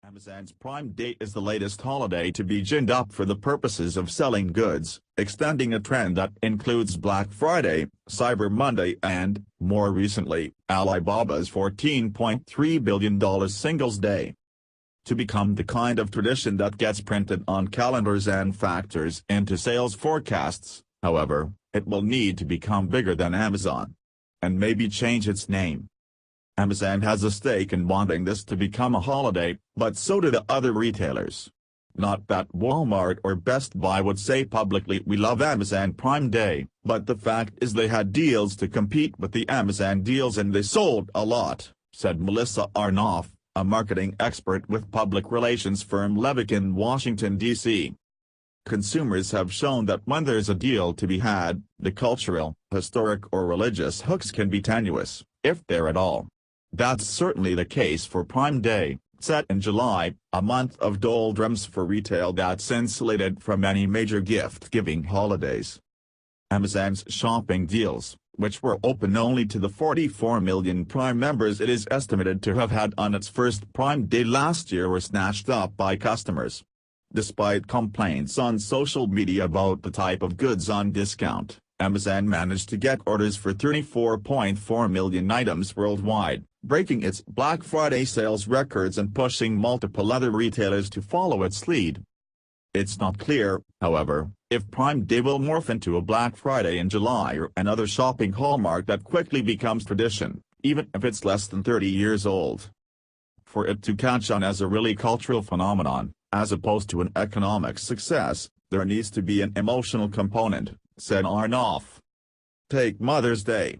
Amazon's Prime Day is the latest holiday to be ginned up for the purposes of selling goods, extending a trend that includes Black Friday, Cyber Monday and, more recently, Alibaba's $14.3 billion Singles Day. To become the kind of tradition that gets printed on calendars and factors into sales forecasts, however, it will need to become bigger than Amazon. And maybe change its name. Amazon has a stake in wanting this to become a holiday, but so do the other retailers. Not that Walmart or Best Buy would say publicly we love Amazon Prime Day, but the fact is they had deals to compete with the Amazon deals and they sold a lot, said Melissa Arnoff, a marketing expert with public relations firm Levick in Washington, D.C. Consumers have shown that when there's a deal to be had, the cultural, historic or religious hooks can be tenuous, if they're at all. That's certainly the case for Prime Day, set in July, a month of doldrums for retail that's insulated from any major gift-giving holidays. Amazon's shopping deals, which were open only to the 44 million Prime members it is estimated to have had on its first Prime Day last year, were snatched up by customers. Despite complaints on social media about the type of goods on discount, Amazon managed to get orders for 34.4 million items worldwide, breaking its Black Friday sales records and pushing multiple other retailers to follow its lead. It's not clear, however, if Prime Day will morph into a Black Friday in July or another shopping hallmark that quickly becomes tradition, even if it's less than 30 years old. For it to catch on as a really cultural phenomenon, as opposed to an economic success, there needs to be an emotional component, said Arnoff. Take Mother's Day.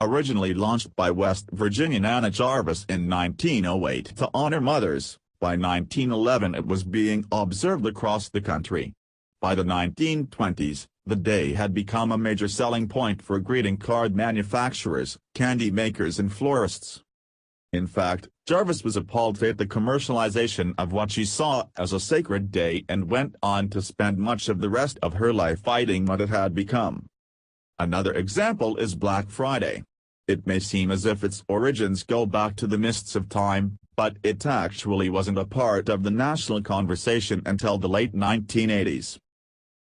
Originally launched by West Virginian Anna Jarvis in 1908 to honor mothers, by 1911 it was being observed across the country. By the 1920s, the day had become a major selling point for greeting card manufacturers, candy makers and florists. In fact, Jarvis was appalled at the commercialization of what she saw as a sacred day and went on to spend much of the rest of her life fighting what it had become. Another example is Black Friday. It may seem as if its origins go back to the mists of time, but it actually wasn't a part of the national conversation until the late 1980s.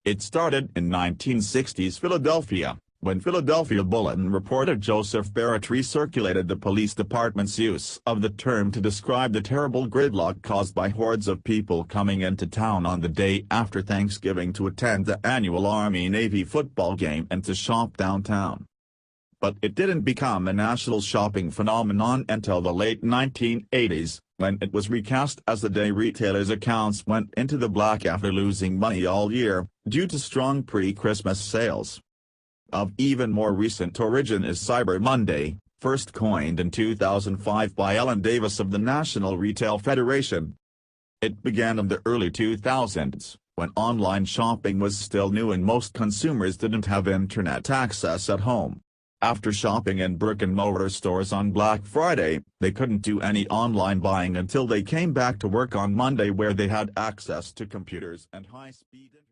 It started in 1960s Philadelphia, when Philadelphia Bulletin reporter Joseph Barrett recirculated the police department's use of the term to describe the terrible gridlock caused by hordes of people coming into town on the day after Thanksgiving to attend the annual Army-Navy football game and to shop downtown. But it didn't become a national shopping phenomenon until the late 1980s, when it was recast as the day retailers' accounts went into the black after losing money all year, due to strong pre-Christmas sales. Of even more recent origin is Cyber Monday, first coined in 2005 by Ellen Davis of the National Retail Federation. It began in the early 2000s, when online shopping was still new and most consumers didn't have internet access at home. After shopping in brick-and-mortar stores on Black Friday, they couldn't do any online buying until they came back to work on Monday, where they had access to computers and high-speed internet.